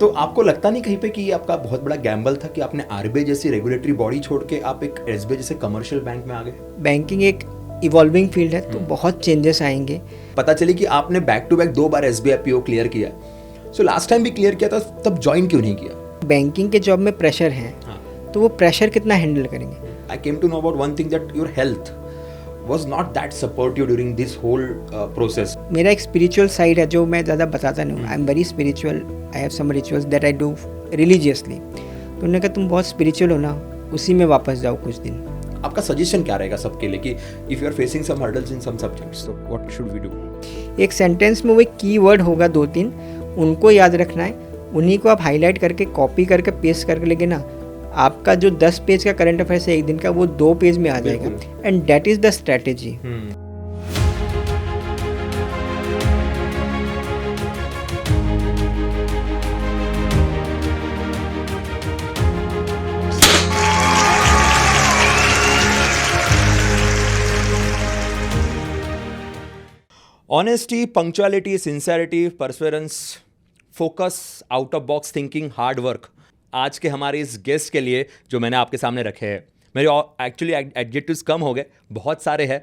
तो आपको लगता नहीं कहीं पे कि ये आपका बहुत बड़ा गैम्बल था कि आपने आरबीआई जैसी रेगुलेटरी बॉडी छोड़ के आप एक एसबीआई जैसे कमर्शियल बैंक में आ गए? बैंकिंग एक इवॉल्विंग फील्ड है, तो बहुत चेंजेस आएंगे। पता चली कि आपने बैक टू बैक 2 बार एसबीआई पीओ क्लियर किया, सो लास्ट टाइम भी क्लियर किया था, तब ज्वाइन क्यों नहीं किया? बैंकिंग के जॉब में प्रेशर है, तो वो प्रेशर कितना हैंडल करेंगे? I came to know about one thing that your health was not that supportive during this whole process. मेरा एक स्पिरिचुअल साइड है जो मैं ज़्यादा बताता नहीं हूँ। I am very spiritual, I have some rituals that I do religiously. तो उन्होंने कहा तुम बहुत स्पिरिचुअल हो ना, उसी में वापस जाओ कुछ दिन। आपका सजेशन क्या रहेगा सबके लिए कि if you are facing some hurdles in some subjects, तो व्हाट शुड वी डू? एक सेंटेंस में वो एक कीवर्ड होगा 2-3, उनको याद रखना है, उन्हीं को आप हाईलाइट करके कॉपी करके पेस्ट करके लेंगे ना, आपका जो 10 पेज का करंट अफेयर्स है एक दिन का, वो 2 पेज में आ जाएगा। And that is the strategy. Honesty, punctuality, sincerity, Perseverance, focus, out of box thinking, hard work, आज के हमारे इस गेस्ट के लिए जो मैंने आपके सामने रखे हैं, मेरे एक्चुअली एडजेक्टिव्स कम हो गए, बहुत सारे हैं,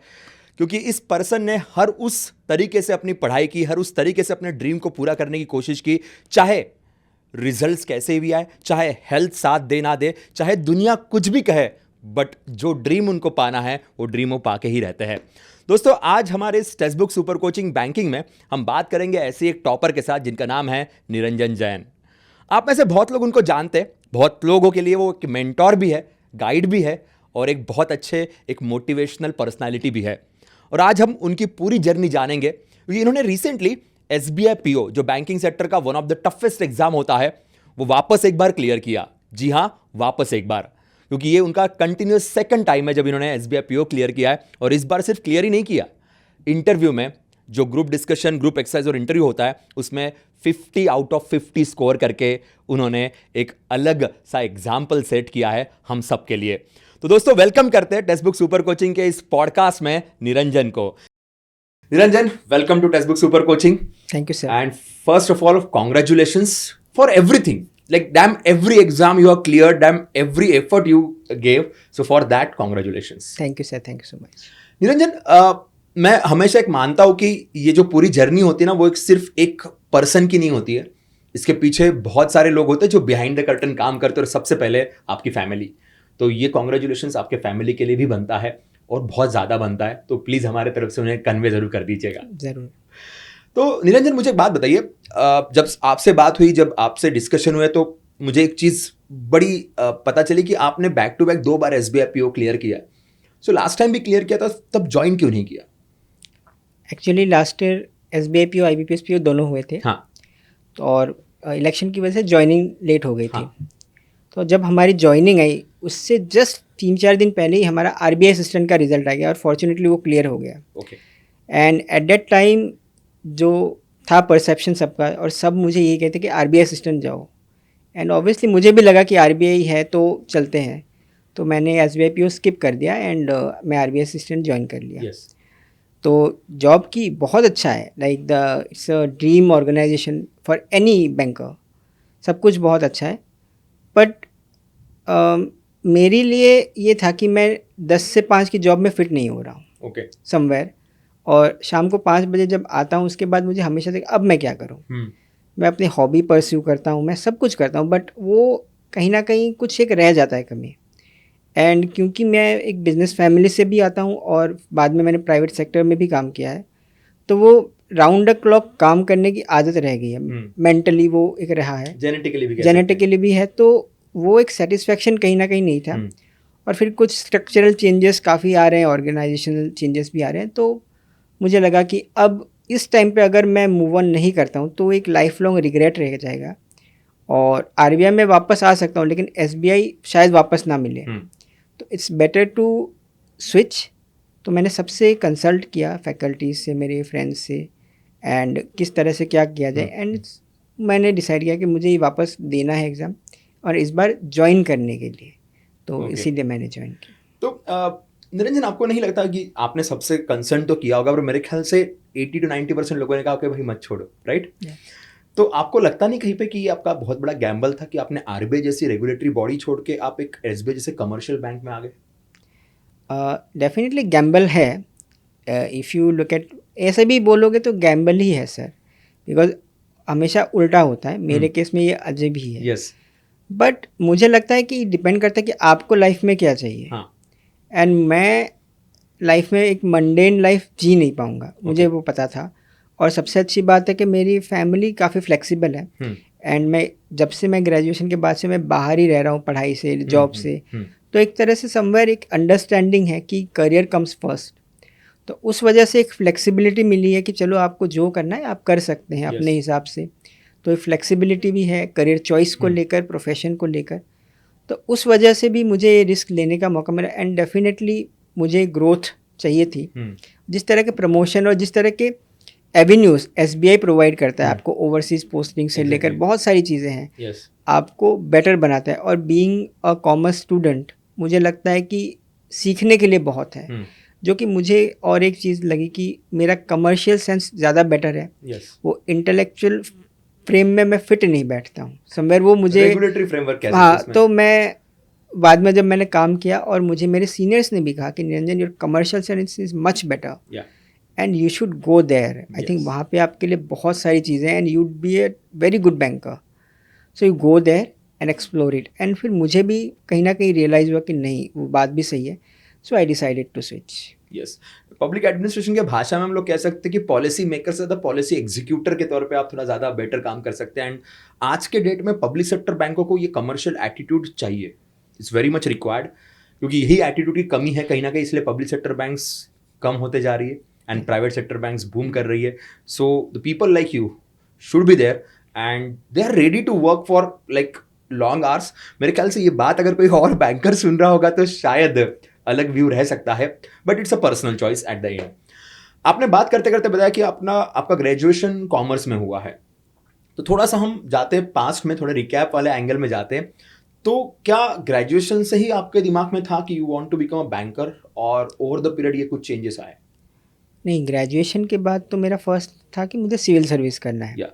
क्योंकि इस पर्सन ने हर उस तरीके से अपनी पढ़ाई की, हर उस तरीके से अपने ड्रीम को पूरा करने की कोशिश की, चाहे रिजल्ट्स कैसे भी आए, चाहे हेल्थ साथ दे ना दे, चाहे दुनिया कुछ भी कहे, बट जो ड्रीम उनको पाना है वो ड्रीम वो पाके ही रहते हैं। दोस्तों, आज हमारे इस text book super coaching banking में हम बात करेंगे ऐसे एक टॉपर के साथ जिनका नाम है निरंजन जैन। आप में से बहुत लोग उनको जानते हैं, बहुत लोगों के लिए वो एक मेंटोर भी है, गाइड भी है और एक बहुत अच्छे एक मोटिवेशनल पर्सनालिटी भी है। और आज हम उनकी पूरी जर्नी जानेंगे, क्योंकि इन्होंने रिसेंटली एसबीआई पीओ, जो बैंकिंग सेक्टर का one of the toughest exam होता है, वो वापस एक बार क्लियर किया। जी हां, वापस एक बार, क्योंकि ये उनका कंटिन्यूस सेकंड टाइम है जब इन्होंने एसबीआई पीओ क्लियर किया है। और इस बार सिर्फ क्लियर ही नहीं किया, इंटरव्यू में जो ग्रुप डिस्कशन, ग्रुप एक्सरसाइज और इंटरव्यू होता है, उसमें 50 आउट ऑफ 50 स्कोर करके उन्होंने एक अलग सा एग्जाम्पल सेट किया है हम सब के लिए। तो दोस्तों, वेलकम करते हैं टेक्स्ट बुक सुपर कोचिंग के इस पॉडकास्ट में निरंजन को। Niranjan, welcome to text book super coaching. Thank you sir. And first of all, congratulations for everything, like damn every exam you have cleared, damn every effort you gave, so for that congratulations. Thank you sir, thank you so much. Niranjan, मैं हमेशा एक मानता हूं कि ये जो पूरी journey होती है ना, वो एक सिर्फ एक पर्सन की नहीं होती है, इसके पीछे बहुत सारे लोग होते हैं जो बिहाइंड द कर्टन काम करते हैं, और सबसे पहले आपकी फैमिली। तो ये कॉन्ग्रेचुलेशंस आपके फैमिली के लिए भी बनता है और बहुत ज़्यादा बनता है, तो प्लीज़ हमारे तरफ से उन्हें कन्वे ज़रूर कर दीजिएगा। ज़रूर। तो निरंजन, मुझे एक बात बताइए, जब आपसे बात हुई, जब आपसे डिस्कशन हुए, तो मुझे एक चीज़ बड़ी पता चली कि आपने बैक टू बैक 2 बार एसबीआई पीओ क्लियर किया। सो लास्ट टाइम भी क्लियर किया था, तब ज्वाइन क्यों नहीं किया? Actually last year SBI PO, IBPS PO दोनों हुए थे। हाँ। तो और इलेक्शन की वजह से ज्वाइनिंग लेट हो गई थी। हाँ। तो जब हमारी ज्वाइनिंग आई, उससे जस्ट 3-4 दिन पहले ही हमारा आरबीआई असिस्टेंट का रिजल्ट आ गया और फॉर्चुनेटली वो क्लियर हो गया। Okay. And at that time जो था परसेप्शन सबका, और सब मुझे यही कहते कि आरबीआई असिस्टेंट जाओ। एंड ऑब्वियसली मुझे भी लगा कि आरबीआई है तो चलते हैं, तो मैंने एसबीआई पीओ स्किप कर दिया एंड मैं आरबीआई असिस्टेंट ज्वाइन कर लिया। yes. तो जॉब की बहुत अच्छा है, like the it's a dream organization for any banker, सब कुछ बहुत अच्छा है। बट मेरे लिए ये था कि मैं 10 से 5 की जॉब में फिट नहीं हो रहा हूँ ओके। समवेयर, और शाम को 5 बजे जब आता हूँ उसके बाद मुझे हमेशा से अब मैं क्या करूँ। मैं अपनी हॉबी परस्यू करता हूँ, मैं सब कुछ करता हूँ, बट वो कहीं ना कहीं कुछ एक रह जाता है कमी। एंड क्योंकि मैं एक बिज़नेस फैमिली से भी आता हूँ और बाद में मैंने प्राइवेट सेक्टर में भी काम किया है, तो वो राउंड द क्लॉक काम करने की आदत रह गई है। मेंटली वो एक रहा है, जेनेटिकली भी है, तो वो एक सेटिस्फैक्शन कहीं ना कहीं नहीं था। और फिर कुछ स्ट्रक्चरल चेंजेस काफ़ी आ रहे हैं, ऑर्गेनाइजेशनल चेंजेस भी आ रहे हैं, तो मुझे लगा कि अब इस टाइम पे अगर मैं मूव ऑन नहीं करता हूँ तो एक लाइफ लॉन्ग रिग्रेट रह जाएगा। और आरबीआई में वापस आ सकता हूँ, लेकिन एसबीआई शायद वापस ना मिले, तो इट्स बेटर टू स्विच। तो मैंने सबसे कंसल्ट किया, फैकल्टीज से, मेरे फ्रेंड्स से, एंड किस तरह से क्या किया जाए। एंड मैंने डिसाइड किया कि मुझे ये वापस देना है एग्ज़ाम, और इस बार ज्वाइन करने के लिए, तो इसीलिए मैंने ज्वाइन किया। तो निरंजन, आपको नहीं लगता कि आपने सबसे कंसर्न तो किया होगा, पर मेरे ख्याल से 80 to 90% लोगों ने कहा कि भाई मत छोड़ो, राइट? तो आपको लगता नहीं कहीं पे कि ये आपका बहुत बड़ा गैम्बल था कि आपने आरबीआई जैसी रेगुलेटरी बॉडी छोड़ के आप एक एसबीआई जैसे कमर्शियल बैंक में आ गए? डेफिनेटली गैम्बल है. इफ़ यू लुक एट, ऐसे भी बोलोगे तो गैम्बल ही है सर, बिकॉज हमेशा उल्टा होता है. मेरे केस में ये अजब ही है. यस. बट मुझे लगता है कि डिपेंड करता है कि आपको लाइफ में क्या चाहिए. हाँ. एंड मैं लाइफ में एक मंडेन लाइफ जी नहीं पाऊँगा, मुझे वो पता था. और सबसे अच्छी बात है कि मेरी फैमिली काफ़ी फ्लेक्सिबल है. एंड मैं जब से मैं ग्रेजुएशन के बाद से मैं बाहर ही रह रहा हूँ, पढ़ाई से, जॉब से. तो एक तरह से समवेयर एक अंडरस्टैंडिंग है कि करियर कम्स फर्स्ट. तो उस वजह से एक फ्लेक्सिबिलिटी मिली है कि चलो आपको जो करना है आप कर सकते हैं अपने हिसाब से. तो फ्लेक्सिबिलिटी भी है करियर चॉइस को लेकर, प्रोफेशन को लेकर. तो उस वजह से भी मुझे रिस्क लेने का मौका मिला. एंड डेफिनेटली मुझे ग्रोथ चाहिए थी. जिस तरह के प्रमोशन और जिस तरह के एवेन्यूज़ एसबीआई प्रोवाइड करता है आपको, ओवरसीज पोस्टिंग से लेकर बहुत सारी चीज़ें हैं, आपको बेटर बनाता है. और बीइंग अ कॉमर्स स्टूडेंट मुझे लगता है कि सीखने के लिए बहुत है. जो कि मुझे और एक चीज़ लगी कि मेरा कमर्शियल सेंस ज़्यादा बेटर है. वो इंटेलेक्चुअल फ्रेम में मैं फिट नहीं बैठता हूँ समवेयर. वो मुझे रेगुलेटरी फ्रेमवर्क कैसे? हाँ, तो मैं बाद में जब मैंने काम किया और मुझे मेरे सीनियर्स ने भी कहा कि Niranjan your commercial sense is much better and you should go there. I think वहाँ पे आपके लिए बहुत सारी चीज़ें हैं and you would be a very good banker. So you go there and explore it. And फिर मुझे भी कहीं ना कहीं रियलाइज़ हुआ कि नहीं, वो बात भी सही है. So I decided to switch. Yes. Public administration के भाषा में हम लोग कह सकते हैं कि पॉलिसी मेकर से ज़्यादा पॉलिसी एग्जीक्यूटर के तौर पे आप थोड़ा ज़्यादा बेटर काम कर सकते हैं. एंड आज के डेट में पब्लिक सेक्टर बैंकों को ये कमर्शियल एटीट्यूड चाहिए. इट्स वेरी मच रिक्वायर्ड, क्योंकि यही एटीट्यूड की कमी है कहीं ना कहीं, इसलिए पब्लिक सेक्टर बैंक्स कम होते जा रही है and private sector banks boom कर रही है. So the people like you should be there and they are ready to work for like long hours. मेरे ख्याल से ये बात अगर कोई और बैंकर सुन रहा होगा तो शायद अलग व्यू रह सकता है, but it's a personal choice at the end. आपने बात करते करते बताया कि आपका ग्रेजुएशन कॉमर्स में हुआ है, तो थोड़ा सा हम जाते हैं पास्ट में, थोड़े रिकैप वाले एंगल में जाते हैं. तो क्या ग्रेजुएशन से ही आपके दिमाग में था कि you want to become a banker, और ओवर द पीरियड ये कुछ चेंजेस आए? नहीं, ग्रेजुएशन के बाद तो मेरा फर्स्ट था कि मुझे सिविल सर्विस करना है. Yeah.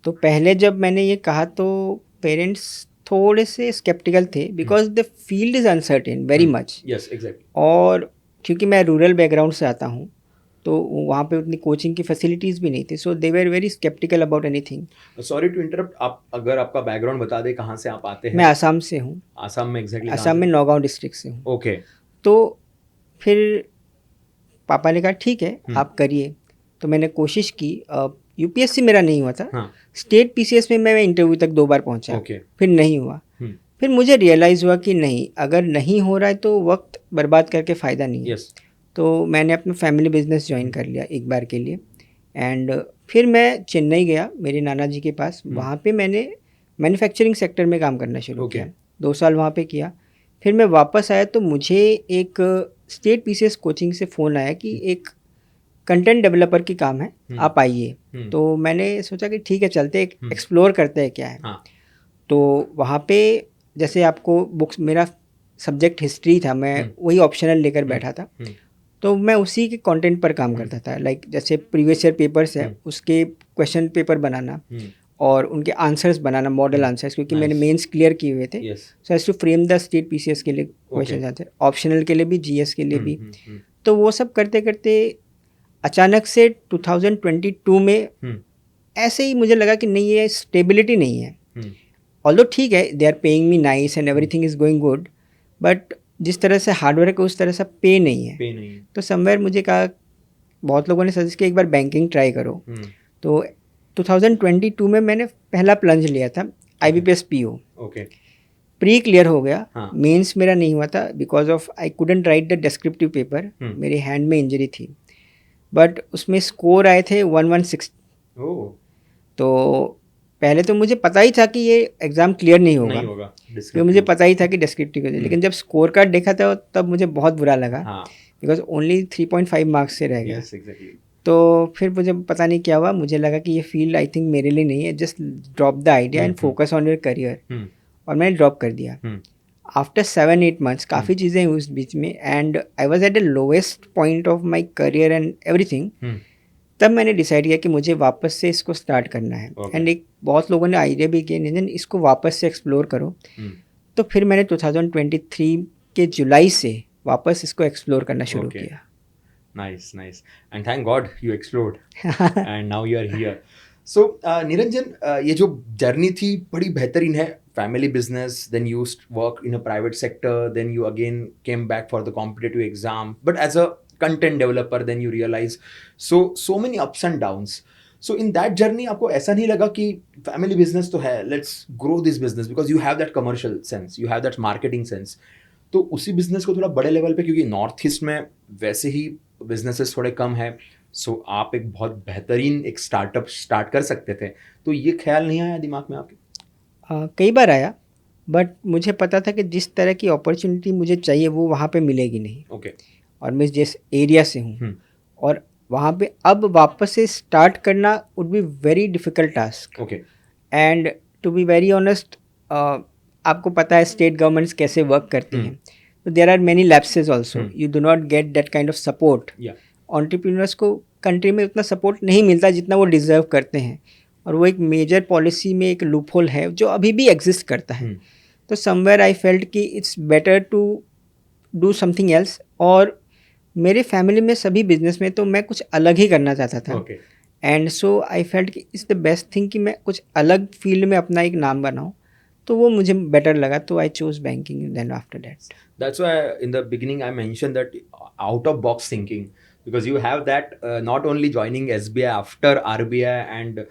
तो पहले जब मैंने ये कहा तो पेरेंट्स थोड़े से स्केप्टिकल थे because the field is uncertain very much. Yes, exactly. और क्योंकि मैं रूरल बैकग्राउंड से आता हूँ तो वहाँ पे उतनी कोचिंग की फैसिलिटीज़ भी नहीं थी. So they were very sceptical about anything. Sorry to interrupt, आप अगर आपका बैकग्राउंड बता दें, कहाँ से आप आते हैं? मैं आसाम से हूँ. आसाम में एग्जैक्टली? आसाम में नौगांव डिस्ट्रिक्ट से हूँ. ओके. तो फिर पापा ने कहा ठीक है आप करिए. तो मैंने कोशिश की. यूपीएससी मेरा नहीं हुआ था. स्टेट पीसीएस में मैं इंटरव्यू तक 2 बार पहुंचा. फिर नहीं हुआ. फिर मुझे रियलाइज़ हुआ कि नहीं, अगर नहीं हो रहा है तो वक्त बर्बाद करके फ़ायदा नहीं है. तो मैंने अपना फैमिली बिजनेस ज्वाइन कर लिया एक बार के लिए. एंड फिर मैं चेन्नई गया मेरे नाना जी के पास. वहाँ पे मैंने मैन्युफैक्चरिंग सेक्टर में काम करना शुरू किया. 2 साल वहाँ पे किया. फिर मैं वापस आया तो मुझे एक स्टेट पीसीएस कोचिंग से फ़ोन आया कि एक कंटेंट डेवलपर की काम है, आप आइए. तो मैंने सोचा कि ठीक है चलते, एक्सप्लोर करते हैं क्या है. तो वहाँ पे जैसे आपको बुक्स, मेरा सब्जेक्ट हिस्ट्री था, मैं वही ऑप्शनल लेकर बैठा था. तो मैं उसी के कंटेंट पर काम करता था. लाइक जैसे प्रीवियस ईयर पेपर्स है उसके क्वेश्चन पेपर बनाना और उनके आंसर्स बनाना, मॉडल आंसर्स, क्योंकि मैंने मेंस क्लियर किए हुए थे. So as to frame the state PCS के लिए क्वेश्चन आंसर, ऑप्शनल के लिए भी, जीएस के लिए भी. तो वो सब करते करते अचानक से 2022 में ऐसे ही मुझे लगा कि नहीं, ये स्टेबिलिटी नहीं है. ऑल्दो ठीक है, they are paying me nice and everything is going good, but जिस तरह से हार्डवर्क है उस तरह से पे नहीं है. तो समवेयर मुझे कहा, बहुत लोगों ने सजेस्ट किया एक बार बैंकिंग ट्राई करो. तो 2022 में मैंने पहला प्लंज लिया था IBPS PO. प्री क्लियर हो गया. मेंस मेरा नहीं हुआ था because of I couldn't right the descriptive paper. मेरे हैंड में इंजरी थी. बट उसमें स्कोर आए थे 116. तो पहले तो मुझे पता ही था कि ये एग्ज़ाम क्लियर नहीं होगा, क्योंकि मुझे पता ही था कि डिस्क्रिप्टिव. लेकिन जब स्कोर कार्ड देखा था तब मुझे बहुत बुरा लगा बिकॉज ओनली 3.5 मार्क्स से रह गया. तो फिर मुझे पता नहीं क्या हुआ, मुझे लगा कि ये फील्ड आई थिंक मेरे लिए नहीं है. Just drop the idea and focus on your career. और मैंने ड्रॉप कर दिया. आफ्टर 7-8 मंथ्स काफ़ी चीज़ें हुई उस बीच में, and I was at the lowest point of my career and everything. तब मैंने डिसाइड किया कि मुझे वापस से इसको स्टार्ट करना है। एंड एक बहुत लोगों ने आइडिया भी किया नितिन इसको वापस से एक्सप्लोर करो। तो फिर मैंने 2023 के जुलाई से वापस इसको एक्सप्लोर करना शुरू किया। Nice, nice. And thank God you explored. And now you are here. So, Niranjan, ये जो जर्नी थी बड़ी बेहतरीन है. Family business, then you work in a private sector, then you again came back for the competitive exam. But as a content developer, then you realize so many ups and downs. So in that journey, आपको ऐसा नहीं लगा कि family business तो है, let's grow this business because you have that commercial sense, you have that marketing sense. तो उसी business को थोड़ा बड़े लेवल पे, क्योंकि नॉर्थ ईस्ट में वैसे ही बिजनेसेस थोड़े कम है, सो आप एक बहुत बेहतरीन एक स्टार्टअप स्टार्ट कर सकते थे, तो ये ख्याल नहीं आया दिमाग में आपके? कई बार आया, बट मुझे पता था कि जिस तरह की अपॉर्चुनिटी मुझे चाहिए वो वहाँ पे मिलेगी नहीं। ओके। और मैं जिस एरिया से हूँ और वहाँ पे अब वापस से स्टार्ट करना would be very difficult task. Okay. And to be very honest, आपको पता है स्टेट गवर्नमेंट्स कैसे वर्क करती हैं, तो there are many lapses also, you do not get that kind of support. Entrepreneurs को कंट्री में उतना सपोर्ट नहीं मिलता जितना वो डिज़र्व करते हैं, और वो एक मेजर पॉलिसी में एक लूप होल है जो अभी भी एग्जिस्ट करता है। तो समवेयर आई फेल्ट कि it's better to do something else, और मेरे फैमिली में सभी बिजनेस में तो मैं कुछ अलग ही करना चाहता था। एंड सो आई फेल्ट कि इट्स द बेस्ट थिंग कि मैं कुछ अलग फील्ड में अपना एक नाम बनाऊं, तो वो मुझे बेटर लगा, तो I choose banking then after that. That's why in the beginning I mentioned that out of box thinking, because you have that not only joining SBI after RBI and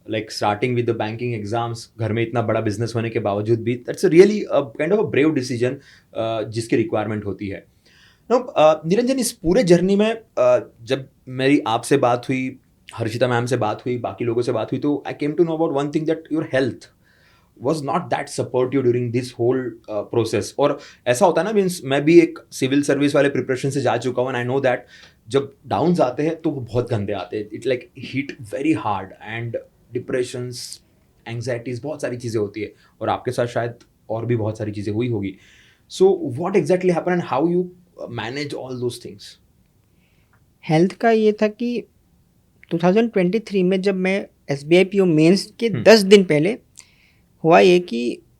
like starting with the banking exams, घर में इतना बड़ा business होने के बावजूद भी, that's a really a kind of a brave decision जिसकी requirement होती है। Now, निरंजन, इस पूरे जर्नी में जब मेरी आपसे बात हुई, हर्षिता मैम से बात हुई, बाकी लोगों से बात हुई, तो I came to know about one thing, that your health was not that supportive during this whole process. और ऐसा होता है ना, मीन्स मैं भी एक सिविल सर्विस वाले प्रिपरेशन से जा चुका हूँ, एंड आई नो दैट जब डाउन्स आते हैं तो वो बहुत गंदे आते हैं, it like hit very hard, and depressions, anxieties, बहुत सारी चीज़ें होती है, और आपके साथ शायद और भी बहुत सारी चीज़ें हुई होगी। So what exactly happen and how you manage all those things? Health का ये था कि 2023 में जब मैं SBI PO मेंस के 10 दिन पहले हुआ ये कि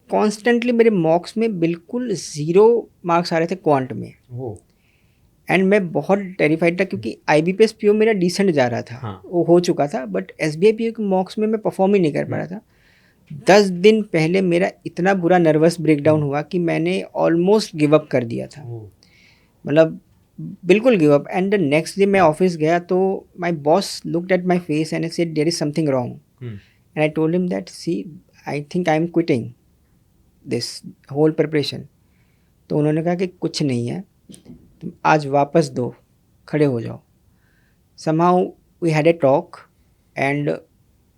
कॉन्स्टेंटली मेरे मॉक्स में बिल्कुल 0 मार्क्स आ रहे थे क्वांट में। एंड मैं बहुत टेरिफाइड था, क्योंकि IBPS PO मेरा डिसेंट जा रहा था, वो हो चुका था, बट SBI PO के मॉक्स में मैं परफॉर्म ही नहीं कर पा रहा था। 10 दिन पहले मेरा इतना बुरा नर्वस ब्रेकडाउन हुआ कि मैंने ऑलमोस्ट गिव अप कर दिया था, मतलब बिल्कुल give up. And the next day मैं ऑफिस गया तो my boss looked at my face and said there is something wrong, and I told him that see I think I am quitting this whole preparation. तो उन्होंने कहा कि कुछ नहीं है, तुम आज वापस दो, खड़े हो जाओ। Somehow we had a talk, and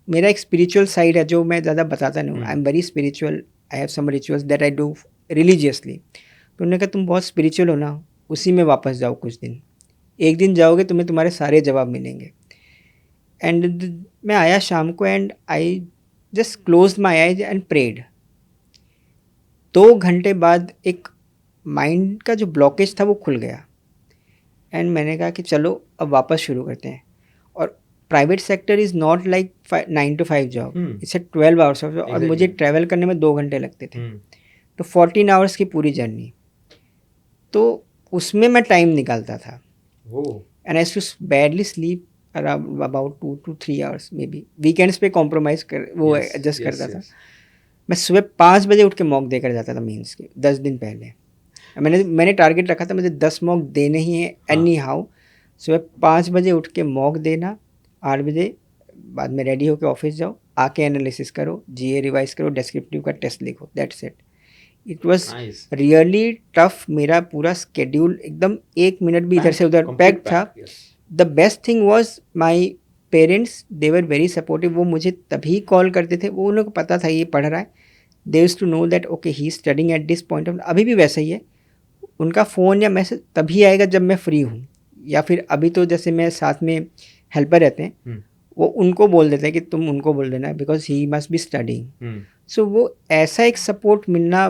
मेरा एक स्पिरिचुअल साइड है जो मैं ज़्यादा बताता नहीं हूँ, I am very spiritual, I have some rituals that I do religiously. तो उन्होंने कहा तुम बहुत स्पिरिचुअल हो ना, उसी में वापस जाओ कुछ दिन, एक दिन जाओगे तुम्हें तुम्हारे सारे जवाब मिलेंगे। एंड मैं आया शाम को, and I just close my eyes and prayed. 2 घंटे बाद एक माइंड का जो ब्लॉकेज था वो खुल गया, एंड मैंने कहा कि चलो अब वापस शुरू करते हैं। और private sector is not like 9 to 5 job, it's a 12 hours of job, और मुझे ट्रैवल करने में 2 घंटे लगते थे, तो 14 hours की पूरी जर्नी, तो उसमें मैं टाइम निकालता था। And I too badly sleep about 2 to 3 hours, maybe weekends पे कॉम्प्रोमाइज़ कर वो एडजस्ट करता था। मैं सुबह 5 बजे उठ के मॉक देकर जाता था मेंस के 10 दिन पहले। मैंने टारगेट रखा था मुझे 10 मॉक देने ही है एनी हाउ। सुबह 5 बजे उठ के मॉक देना, 8 बजे बाद में रेडी होकर ऑफिस जाओ, आके एनालिसिस करो, GA रिवाइज करो, डिस्क्रिप्टिव का टेस्ट लिखो, that's it. It was really tough. मेरा पूरा स्केड्यूल एकदम 1 मिनट भी इधर से उधर पैक्ड था। The best thing was my parents, they were very supportive. वो मुझे तभी कॉल करते थे, वो उन्हें को पता था ये पढ़ रहा है, they used to know that okay he studying at this point of. अभी भी वैसा ही है, उनका फ़ोन या मैसेज तभी आएगा जब मैं फ्री हूँ, या फिर अभी तो जैसे मैं साथ में हेल्पर रहते हैं, वो उनको बोल देते हैं कि तुम उनको बोल देना, because he must be studying. So वो ऐसा एक सपोर्ट मिलना,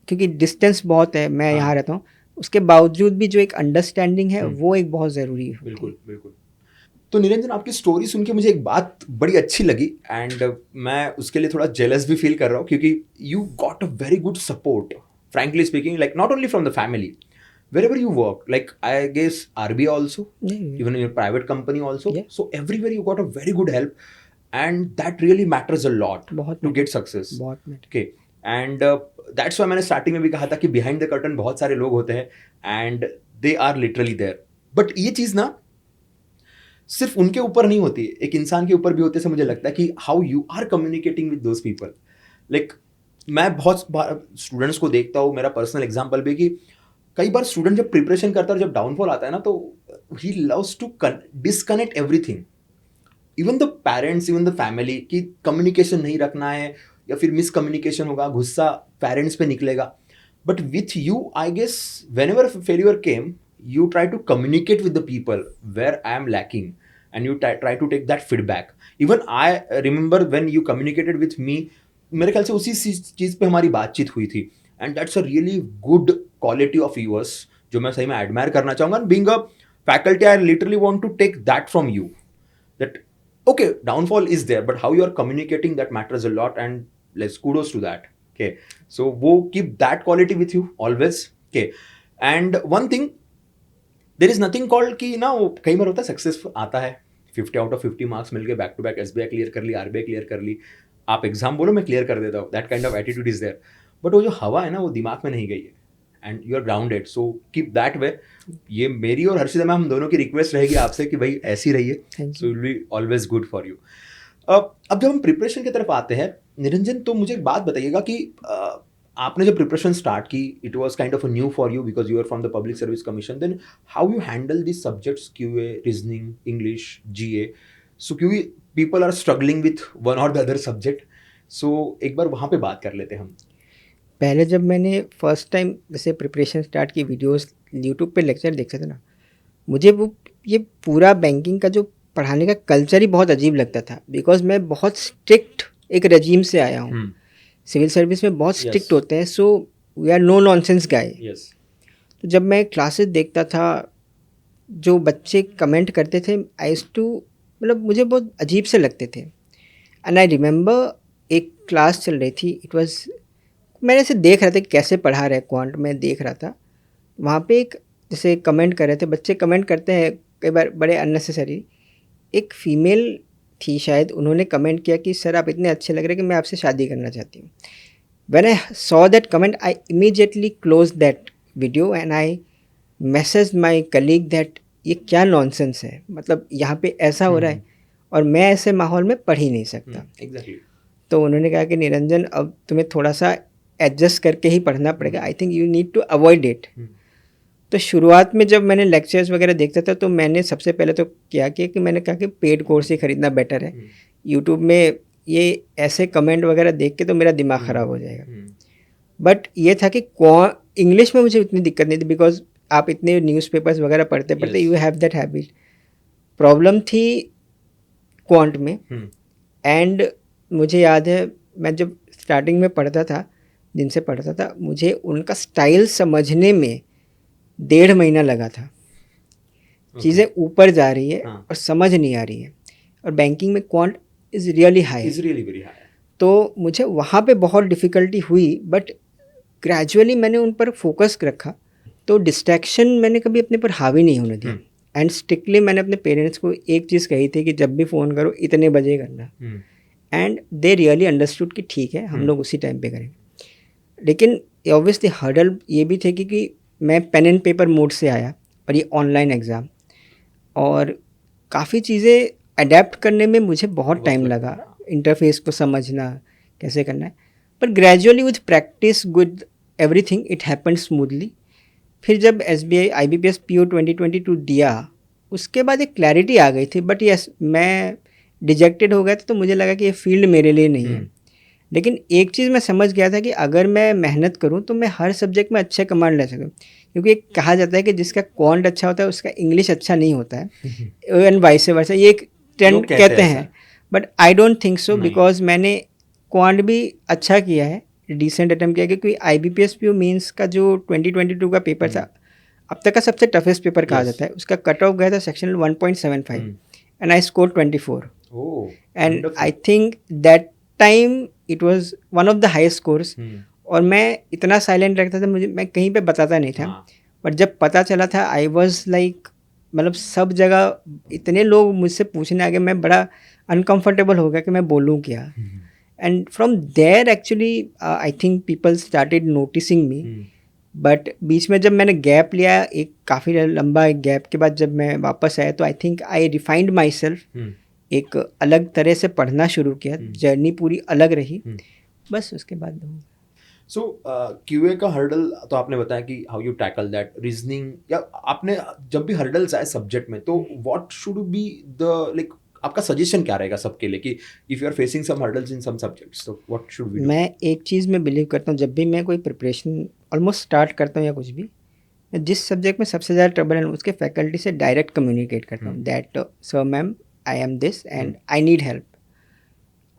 क्योंकि डिस्टेंस बहुत है, मैं यहाँ रहता हूँ, उसके बावजूद भी जो एक अंडरस्टैंडिंग है वो एक बहुत ज़रूरी है। बिल्कुल बिल्कुल। तो निरंजन, आपकी स्टोरी सुन के मुझे एक बात बड़ी अच्छी लगी एंड मैं उसके लिए थोड़ा जेलस भी फील कर रहा हूँ, क्योंकि you got a very good support, frankly speaking, like not only from the family, wherever you work, like I guess RBI also, even in your private company also, so everywhere you got a very good help, and that really matters a lot to get success. Okay, and that's why मैंने starting में भी कहा था कि behind the curtain बहुत सारे लोग होते हैं and they are literally there. But ये चीज़ ना सिर्फ उनके ऊपर नहीं होती, एक इंसान के ऊपर भी होते से मुझे लगता है कि how you are communicating with those people. Like मैं बहुत बार स्टूडेंट्स को देखता हूँ, मेरा पर्सनल एग्जांपल भी, कि कई बार स्टूडेंट जब प्रिपरेशन करता है और जब डाउनफॉल आता है ना, तो he loves to disconnect everything, even the parents, even the family, कि कम्युनिकेशन नहीं रखना है या फिर मिसकम्युनिकेशन होगा, गुस्सा पेरेंट्स पे निकलेगा. But with you I guess whenever failure came, you try to communicate with the people where I am lacking, and you try to take that feedback. Even I remember when you communicated with me, मेरे ख्याल से उसी चीज़ पे हमारी बातचीत हुई थी, and that's a really good quality of yours जो मैं सही में admire करना चाहूँगा. Being a faculty, I literally want to take that from you, that okay, downfall is there, but how you are communicating, that matters a lot, and let's kudos to that. Okay, so वो keep that quality with you always. Okay, and one thing, there is nothing called कि ना, वो कई बार होता है success आता है 50 out of 50 marks मिल के back to back SBI clear कर ली, RBI क्लियर कर ली, आप एग्जाम बोलो मैं क्लियर कर देता हूँ, that kind of attitude is there. But वो जो हवा है ना, वो दिमाग में नहीं गई है, and you are grounded, so keep that way. ये मेरी और हर्षिता मैम, हम दोनों की रिक्वेस्ट रहेगी आपसे कि भाई ऐसी रहिए, so will be always good for you. अब जब हम प्रिपरेशन की तरफ आते हैं निरंजन, तो मुझे एक बात बताइएगा कि आपने जब प्रिपरेशन स्टार्ट की, it was kind of a new for you because you are from the public service commission, then how you handle this subjects, QA, reasoning, English, GA, so क्योंकि people are struggling with one or the other subject, सो एक बार वहाँ पे बात कर लेते हैं हम. पहले जब मैंने फर्स्ट टाइम जैसे प्रिपरेशन स्टार्ट की, वीडियोस यूट्यूब पे लेक्चर देखते थे ना, मुझे वो ये पूरा बैंकिंग का जो पढ़ाने का कल्चर ही बहुत अजीब लगता था, बिकॉज मैं बहुत स्ट्रिक्ट एक रजीम से आया हूँ. सिविल सर्विस में बहुत स्ट्रिक्ट होते हैं, so we are no nonsense guy. तो जब मैं क्लासेस देखता था, जो बच्चे कमेंट करते थे, आई यूज्ड टू, मतलब मुझे बहुत अजीब से लगते थे. एंड आई रिमेंबर एक क्लास चल रही थी, इट वाज, मैंने ऐसे देख रहा था कि कैसे पढ़ा रहे क्वांट में, देख रहा था. वहाँ पे एक जैसे कमेंट कर रहे थे, बच्चे कमेंट करते हैं कई बार बड़े अननेसेसरी. एक फीमेल थी शायद, उन्होंने कमेंट किया कि सर आप इतने अच्छे लग रहे हैं कि मैं आपसे शादी करना चाहती हूँ. When I saw that comment, I immediately close that video and I message my colleague that ये क्या नॉनसेंस है, मतलब यहाँ पे ऐसा हो रहा है और मैं ऐसे माहौल में पढ़ ही नहीं सकता. तो उन्होंने कहा कि निरंजन, अब तुम्हें थोड़ा सा एडजस्ट करके ही पढ़ना पड़ेगा, I think you need to avoid it. तो शुरुआत में जब मैंने लेक्चर्स वगैरह देखता था, तो मैंने सबसे पहले तो क्या किया कि मैंने कहा कि पेड कोर्स ही खरीदना बेटर है. यूट्यूब में ये ऐसे कमेंट वगैरह देख के तो मेरा दिमाग ख़राब हो जाएगा. बट ये था कि इंग्लिश में मुझे इतनी दिक्कत नहीं थी, बिकॉज आप इतने न्यूज़पेपर्स वगैरह पढ़ते पढ़ते you have that habit. Problem थी क्वांट में. एंड मुझे याद है, मैं जब स्टार्टिंग में पढ़ता था, जिनसे पढ़ता था, मुझे उनका स्टाइल समझने में 1.5 महीना लगा था. चीज़ें ऊपर जा रही है और समझ नहीं आ रही है, और बैंकिंग में क्वांट इज़ रियली हाई. तो मुझे वहाँ पे बहुत डिफ़िकल्टी हुई, बट ग्रेजुअली मैंने उन पर फोकस रखा, तो डिस्ट्रैक्शन मैंने कभी अपने पर हावी नहीं होने दिया. एंड स्ट्रिक्टली मैंने अपने पेरेंट्स को एक चीज़ कही थी कि जब भी फ़ोन करो इतने बजे करना, एंड दे रियली अंडरस्टूड कि ठीक है हम लोग उसी टाइम पे करेंगे. लेकिन ऑब्वियसली हर्डल ये भी थे कि मैं पेन एंड पेपर मोड से आया और ये ऑनलाइन एग्ज़ाम, और काफ़ी चीज़ें अडेप्ट करने में मुझे बहुत टाइम लगा, इंटरफेस को समझना कैसे करना है. पर gradually with practice with everything it happened smoothly. फिर जब SBI IBPS PO 2022 दिया, उसके बाद एक क्लैरिटी आ गई थी. बट यस, मैं डिजेक्टेड हो गया था, तो मुझे लगा कि ये फील्ड मेरे लिए नहीं है. लेकिन एक चीज़ मैं समझ गया था कि अगर मैं मेहनत करूं तो मैं हर सब्जेक्ट में अच्छे कमांड ले सकूं, क्योंकि एक कहा जाता है कि जिसका क्वांट अच्छा होता है उसका इंग्लिश अच्छा नहीं होता है, एंड वाइस वर्सा, ये एक ट्रेंड कहते हैं. But I don't think so, because मैंने क्वांट भी अच्छा किया है, डिसेंट अटेम्प्ट किया, क्योंकि IBPS PO मीन्स का जो 2022 का पेपर था, अब तक का सबसे टफेस्ट पेपर कहा जाता है. उसका कट ऑफ गया था section 1.75, and I scored 24. Oh, And wonderful. I think that time it was one of the highest scores. और मैं इतना साइलेंट रखता था, मैं कहीं पे बताता नहीं था. हाँ. बट जब पता चला था आई वॉज लाइक, मतलब सब जगह इतने लोग मुझसे पूछने आ गए, मैं बड़ा अनकंफर्टेबल हो गया कि मैं बोलूँ क्या. And from there actually I think people started noticing me. But बीच में जब मैंने गैप लिया, एक काफ़ी लंबा एक गैप के बाद जब मैं वापस आया, तो I think I refined my self. एक अलग तरह से पढ़ना शुरू किया, जर्नी पूरी अलग रही. बस उसके बाद सो क्यूए का हर्डल तो आपने बताया कि how you tackle that reasoning, या आपने जब भी हर्डल्स आए सब्जेक्ट में, तो what should be the like, आपका सजेशन क्या रहेगा सबके लिए कि if you are facing some hurdles in some subjects, तो व्हाट शुड वी डू? मैं एक चीज़ में बिलीव करता हूँ, जब भी मैं कोई प्रिपरेशन ऑलमोस्ट स्टार्ट करता हूँ या कुछ भी, मैं जिस सब्जेक्ट में सबसे ज़्यादा ट्रबल है उसके फैकल्टी से डायरेक्ट कम्युनिकेट करता हूँ that sir ma'am I am this and I need help.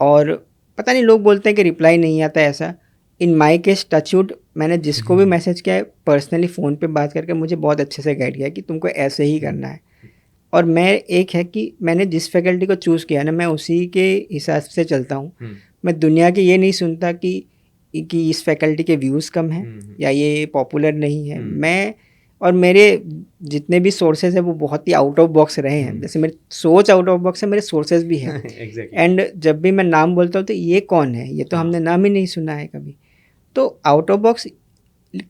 और पता नहीं लोग बोलते हैं कि रिप्लाई नहीं आता, ऐसा इन माई केस टचवुड मैंने जिसको भी मैसेज किया है पर्सनली फ़ोन पे बात करके मुझे बहुत अच्छे से गाइड किया कि तुमको ऐसे ही करना है. और मैं एक है कि मैंने जिस फैकल्टी को चूज़ किया ना, मैं उसी के हिसाब से चलता हूँ. मैं दुनिया के ये नहीं सुनता कि इस फैकल्टी के व्यूज़ कम हैं या ये पॉपुलर नहीं है. मैं और मेरे जितने भी सोर्सेज हैं वो बहुत ही आउट ऑफ बॉक्स रहे हैं. जैसे मेरी सोच आउट ऑफ बॉक्स है, मेरे सोर्सेज भी हैं. एंड जब भी मैं नाम बोलता हूँ तो ये कौन है, ये तो हमने नाम ही नहीं सुना है कभी. तो आउट ऑफ बॉक्स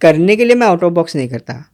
करने के लिए मैं आउट ऑफ बॉक्स नहीं करता.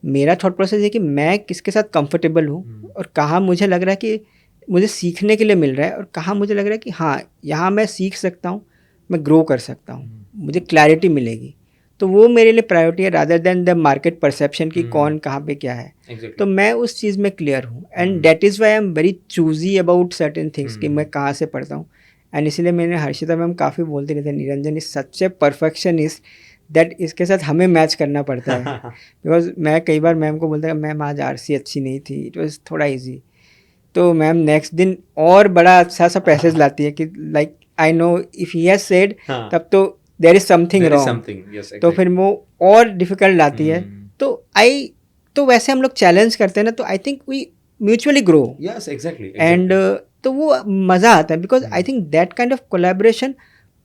मेरा थॉट प्रोसेस है कि मैं किसके साथ कंफर्टेबल हूँ और कहाँ मुझे लग रहा है कि मुझे सीखने के लिए मिल रहा है और कहाँ मुझे लग रहा है कि हाँ यहाँ मैं सीख सकता हूँ, मैं ग्रो कर सकता हूँ, मुझे क्लैरिटी मिलेगी. तो वो मेरे लिए प्रायोरिटी है rather than the market perception कि कौन कहाँ पे क्या है. तो मैं उस चीज़ में क्लियर हूँ and that is why I am very choosy about certain things कि मैं कहाँ से पढ़ता हूँ. एंड इसीलिए मैंने हर्षिता मैम काफ़ी बोलते रहते हैं, Niranjan is such A perfectionist that इसके साथ हमें मैच करना पड़ता है. बिकॉज मैं कई बार मैम को बोलता मैम आज आरसी अच्छी नहीं थी, इट वॉज थोड़ा ईजी. तो मैम नेक्स्ट दिन और बड़ा अच्छा सा पैसेज लाती है कि like I know if he has said तब तो देयर इज समथिंग रॉन्ग. तो फिर वो और डिफिकल्ट लाती है. तो वैसे हम लोग चैलेंज करते हैं ना, तो I think we mutually grow. Yes exactly. And तो वो मज़ा आता है because I think that kind of collaboration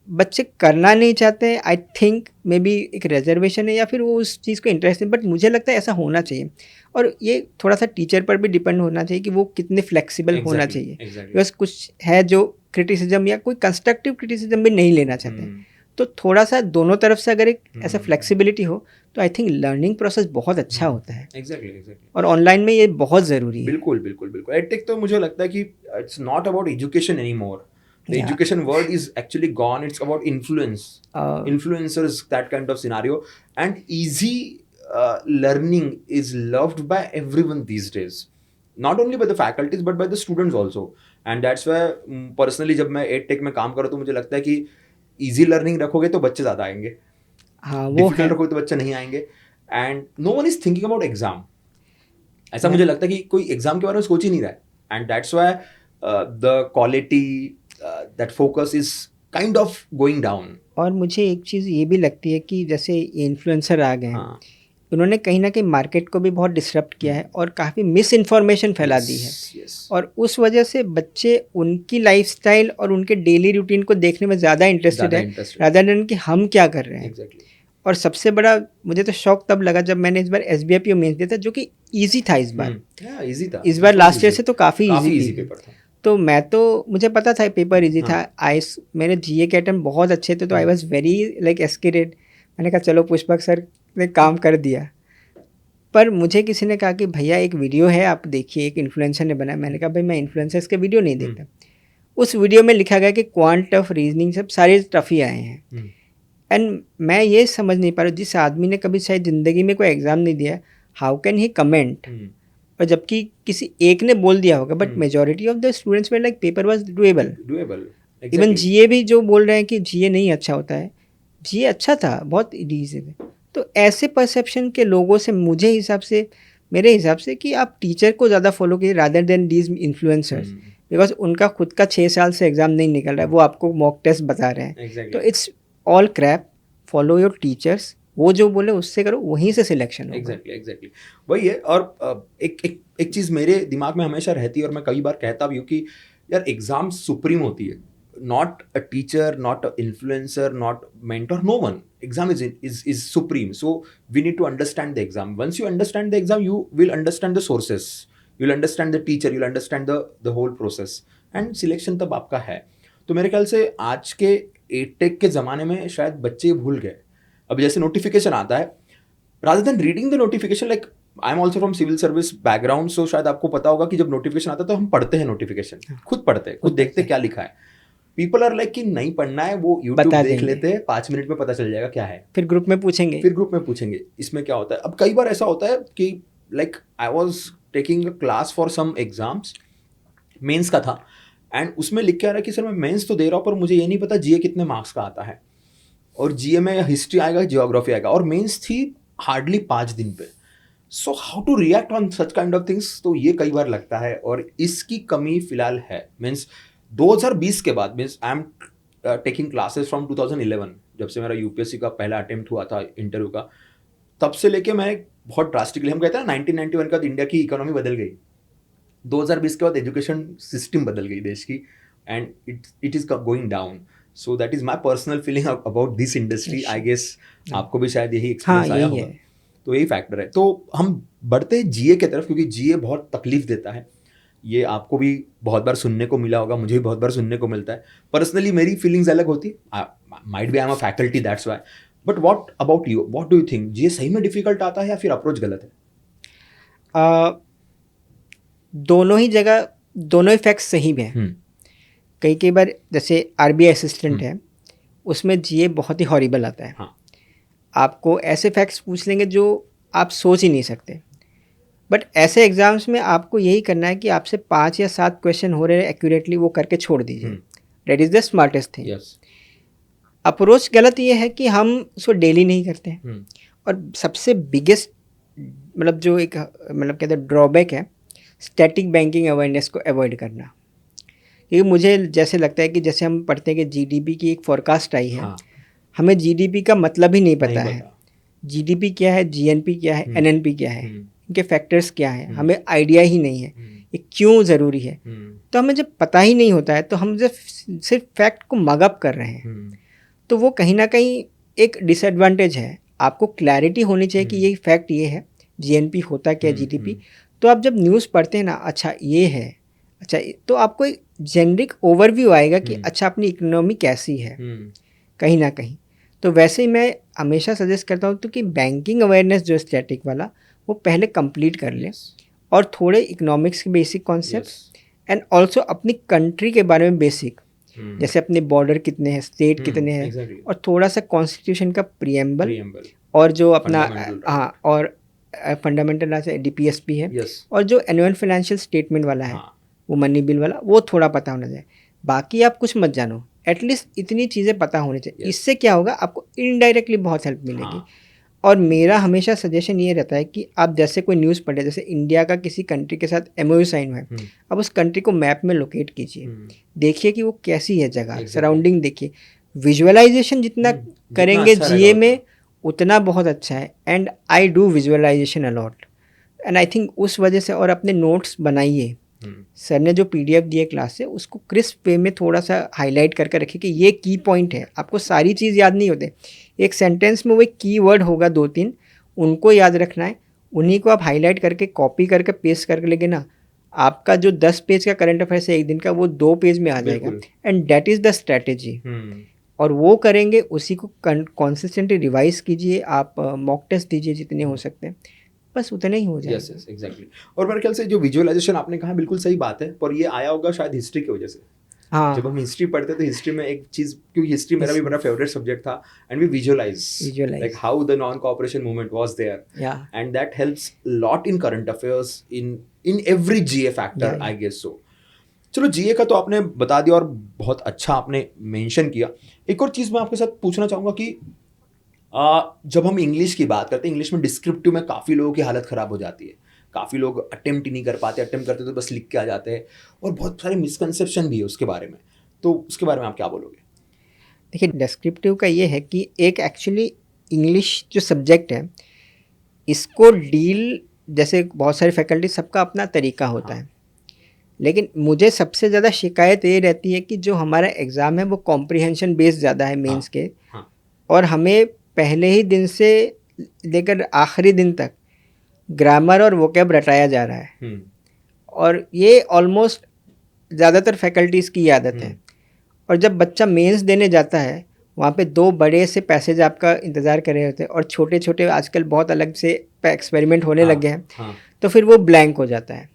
बच्चे करना नहीं चाहते हैं. आई थिंक मे बी एक रिजर्वेशन है या फिर वो उस चीज़ को इंटरेस्ट है, बट मुझे लगता है ऐसा होना चाहिए. और ये थोड़ा सा टीचर पर भी डिपेंड होना चाहिए कि वो कितने फ्लेक्सिबल होना चाहिए. बिकॉज कुछ है जो क्रिटिसिज्म या कोई कंस्ट्रक्टिव क्रिटिसिज्म भी नहीं लेना चाहते. तो थोड़ा सा दोनों तरफ से अगर एक ऐसा फ्लेक्सिबिलिटी हो तो आई थिंक लर्निंग प्रोसेस बहुत अच्छा होता है. एग्जैक्टली. और ऑनलाइन में ये बहुत ज़रूरी है. बिल्कुल. एडटेक तो मुझे लगता है कि it's not about education any more. The education world is actually gone. It's about influence, influencers, that kind of scenario. And easy learning is loved by everyone these days. Not only by the faculties, but by the students also. And that's why personally जब मैं EdTech में काम करूँ तो मुझे लगता है कि easy learning रखोगे तो बच्चे ज़्यादा आएंगे. हाँ वो है. Difficult रखोगे तो बच्चे नहीं आएंगे. And no one is thinking about exam. ऐसा मुझे लगता है कि कोई एग्जाम के बारे में सोच ही नहीं रहा है. And that's why the quality that focus is kind of going down. और मुझे एक चीज़ ये भी लगती है कि जैसे इन्फ्लुएंसर आ गए हैं, उन्होंने कहीं ना कहीं मार्केट को भी बहुत डिसरप्ट किया है और काफ़ी मिस इन्फॉर्मेशन फैला दी है. और उस वजह से बच्चे उनकी लाइफस्टाइल और उनके डेली रूटीन को देखने में ज़्यादा इंटरेस्टेड है रादर देन कि हम क्या कर रहे हैं. और सबसे बड़ा मुझे तो शौक तब लगा जब मैंने इस बार SBIPO मेंस दिया था, जो कि ईजी था इस बार. इस बार लास्ट ईयर से तो काफ़ी ईजी पेपर था. तो मैं तो मुझे पता था पेपर इजी था. मेरे GA के अटेम्प्ट बहुत अच्छे थे, तो आई वॉज वेरी लाइक एस्किरेड. मैंने कहा चलो पुष्पक सर ने काम कर दिया. पर मुझे किसी ने कहा कि भैया एक वीडियो है आप देखिए, एक इन्फ्लुएंसर ने बनाया. मैंने कहा भाई मैं इन्फ्लुएंसर्स के वीडियो नहीं देखता. उस वीडियो में लिखा गया कि क्वांट टफ रीजनिंग सब सारे टफ ही आए हैं. एंड मैं ये समझ नहीं पा रहा, जिस आदमी ने कभी शायद ज़िंदगी में कोई एग्ज़ाम नहीं दिया, हाउ कैन ही कमेंट. और जबकि किसी एक ने बोल दिया होगा, but majority of the students में like paper was doable. Even GA भी जो बोल रहे हैं कि GA नहीं अच्छा होता है, GA अच्छा था, बहुत ईजी है. तो ऐसे परसेप्शन के लोगों से मेरे हिसाब से कि आप टीचर को ज़्यादा फॉलो कीजिए rather than these influencers. Because उनका खुद का 6 साल से एग्ज़ाम नहीं निकल रहा है, वो आपको मॉक टेस्ट बता रहे हैं. तो it's all crap. Follow your teachers, वो जो बोले उससे करो, वहीं से सिलेक्शन होगा। एग्जैक्टली वही है। और एक चीज़ मेरे दिमाग में हमेशा रहती है और मैं कई बार कहता भी हूँ कि यार एग्जाम सुप्रीम होती है, not a teacher, not a influencer, not mentor, no one. Exam is supreme. So we need to understand the exam. Once you understand the exam, you will understand the sources, you'll understand the teacher, you'll understand the whole process, and selection तब आपका है. तो मेरे ख्याल से आज के attack के ज़माने में शायद बच्चे भूल गए. अब जैसे नोटिफिकेशन आता है, rather than reading the notification, like I am also from civil service background, so शायद आपको पता होगा कि जब नोटिफिकेशन आता है तो हम पढ़ते हैं नोटिफिकेशन, खुद पढ़ते हैं, खुद देखते हैं क्या लिखा है. पीपल आर लाइक कि नहीं पढ़ना है, वो यूट्यूब देख लेते हैं, 5 मिनट में पता चल जाएगा क्या है, फिर ग्रुप में पूछेंगे इसमें क्या होता है. अब कई बार ऐसा होता है कि like I was taking a class for some exams, mains का था, एंड उसमें लिख के आ रहा है कि सर मैं मेंस तो दे रहा हूँ पर मुझे ये नहीं पता जीए कितने मार्क्स का आता है, और जीए में हिस्ट्री आएगा, जियोग्राफी आएगा, और मेंस थी हार्डली 5 दिन पे. So how to react on such kind of things, तो ये कई बार लगता है, और इसकी कमी फिलहाल है. मीन्स 2020 के बाद, means I am taking classes from 2011, जब से मेरा यूपीएससी का पहला अटेम्प्ट हुआ था इंटरव्यू का, तब से लेके मैं बहुत ड्रास्टिकली, हम कहते हैं ना 1991 के बाद इंडिया की इकोनॉमी बदल गई, 2020 के बाद एजुकेशन सिस्टम बदल गई देश की, and it is going down. So that is my personal feeling about this industry. I guess आपको भी शायद यही एक्सपीरियंस आया होगा. तो यही फैक्टर है. तो हम बढ़ते हैं जीए की तरफ, क्योंकि जीए बहुत तकलीफ देता है. ये आपको भी बहुत बार सुनने को मिला होगा, मुझे भी बहुत बार सुनने को मिलता है. पर्सनली मेरी फीलिंग्स अलग होती, might be I am a faculty, that's why. But what about you, what do you think, GA सही में डिफिकल्ट आता है या फिर अप्रोच गलत है? दोनों ही जगह दोनों ही फैक्ट्स सही भी हैं. कई बार जैसे आरबीआई असिस्टेंट है, उसमें जीए बहुत ही हॉरिबल आता है. हाँ. आपको ऐसे फैक्ट्स पूछ लेंगे जो आप सोच ही नहीं सकते. बट ऐसे एग्जाम्स में आपको यही करना है कि आपसे 5 या 7 क्वेश्चन हो रहे हैं एक्यूरेटली, वो करके छोड़ दीजिए. That is the smartest thing. Approach गलत ये है कि हम उसको डेली नहीं करते हैं. और सबसे बिगेस्ट मतलब जो एक मतलब कहते हैं ड्रॉबैक है, स्टैटिक बैंकिंग अवेयरनेस को अवॉइड करना. क्योंकि मुझे जैसे लगता है कि जैसे हम पढ़ते हैं कि जीडीपी की एक फोरकास्ट आई है, हमें जीडीपी का मतलब ही नहीं पता है. जीडीपी क्या है, जीएनपी क्या है, एनएनपी क्या है, इनके फैक्टर्स क्या हैं, हमें आइडिया ही नहीं है ये क्यों ज़रूरी है. तो हमें जब पता ही नहीं होता है तो हम जब सिर्फ फैक्ट को मगअप कर रहे हैं, तो वो कहीं ना कहीं एक डिसएडवांटेज है. आपको क्लैरिटी होनी चाहिए कि ये फैक्ट ये है, जीएनपी होता क्या, जीडीपी. तो आप जब न्यूज़ पढ़ते हैं ना, अच्छा ये है, अच्छा, तो आपको एक जेनरिक ओवरव्यू आएगा कि अच्छा अपनी इकोनॉमी कैसी है कहीं ना कहीं. तो वैसे ही मैं हमेशा सजेस्ट करता हूँ तो कि बैंकिंग अवेयरनेस जो स्टैटिक वाला, वो पहले कंप्लीट कर लें, और थोड़े इकोनॉमिक्स के बेसिक कॉन्सेप्ट्स, एंड ऑल्सो अपनी कंट्री के बारे में बेसिक, जैसे अपने बॉर्डर कितने हैं, स्टेट कितने हैं, और थोड़ा सा कॉन्स्टिट्यूशन का प्रीएम्बल, और जो अपना हाँ, और फंडामेंटल डीपीएसपी है, और जो एनुअल फाइनेंशियल स्टेटमेंट वाला है, वो मनी बिल वाला, वो थोड़ा पता होना चाहिए. बाकी आप कुछ मत जानो, एटलीस्ट इतनी चीज़ें पता होनी चाहिए. इससे क्या होगा, आपको इनडायरेक्टली बहुत हेल्प मिलेगी. और मेरा हमेशा सजेशन ये रहता है कि आप जैसे कोई न्यूज़ पढ़े, जैसे इंडिया का किसी कंट्री के साथ एमओयू साइन हुआ है, अब उस कंट्री को मैप में लोकेट कीजिए, देखिए कि वो कैसी है जगह, सराउंडिंग देखिए. विजुअलाइजेशन जितना करेंगे जीए में उतना बहुत अच्छा है. And I do visualization a lot, and I think उस वजह से. और अपने नोट्स बनाइए. सर ने जो पीडीएफ दिए क्लास से, उसको क्रिस्प वे में थोड़ा सा हाईलाइट करके रखिए कि ये की पॉइंट है. आपको सारी चीज़ याद नहीं होते, एक सेंटेंस में वो एक की वर्ड होगा 2-3, उनको याद रखना है. उन्हीं को आप हाईलाइट करके कॉपी करके पेस्ट करके लेंगे ना, आपका जो 10 पेज का करंट अफेयर्स है एक दिन का, वो 2 पेज में आ जाएगा. And that is the strategy. और वो करेंगे, उसी को कंसिस्टेंटली रिवाइज कीजिए. आप मॉक टेस्ट दीजिए जितने हो सकते हैं, बस उतना ही हो जाएगा. Yes, exactly. और मेरे ख्याल से जो विजुअलाइजेशन आपने कहा बिल्कुल सही बात है, पर ये आया होगा शायद हिस्ट्री की वजह से. हाँ, जब हम हिस्ट्री पढ़ते तो हिस्ट्री में एक चीज़, क्योंकि हिस्ट्री मेरा भी बड़ा फेवरेट सब्जेक्ट था, and we visualize like how the non cooperation movement was there, and that helps lot in current affairs, in every GA factor, I guess so. चलो, जीए का तो आपने बता दिया और बहुत अच्छा आपने मेंशन किया. एक और चीज़ मैं आपके साथ पूछना चाहूँगा कि जब हम इंग्लिश की बात करते हैं, इंग्लिश में डिस्क्रिप्टिव में काफ़ी लोगों की हालत ख़राब हो जाती है. काफ़ी लोग अटेम्प्ट ही नहीं कर पाते, अटेम्प्ट करते तो बस लिख के आ जाते हैं, और बहुत सारे मिसकंसेप्शन भी है उसके बारे में. तो उसके बारे में आप क्या बोलोगे? देखिए, डिस्क्रिप्टिव का ये है कि एक एक्चुअली इंग्लिश जो सब्जेक्ट है इसको डील, जैसे बहुत सारी फैकल्टी सबका अपना तरीका होता है, लेकिन मुझे सबसे ज़्यादा शिकायत ये रहती है कि जो हमारा एग्ज़ाम है वो कॉम्प्रिहेंशन बेस्ड ज़्यादा है मेंस के, और हमें पहले ही दिन से लेकर आखिरी दिन तक ग्रामर और वोकैब रटाया जा रहा है, और ये ऑलमोस्ट ज़्यादातर फैकल्टीज़ की आदत है। और जब बच्चा मेंस देने जाता है वहाँ पे 2 बड़े से पैसेज आपका इंतज़ार कर रहे होते हैं और छोटे छोटे आजकल बहुत अलग से एक्सपेरिमेंट होने लगे हैं, तो फिर वो ब्लैंक हो जाता है।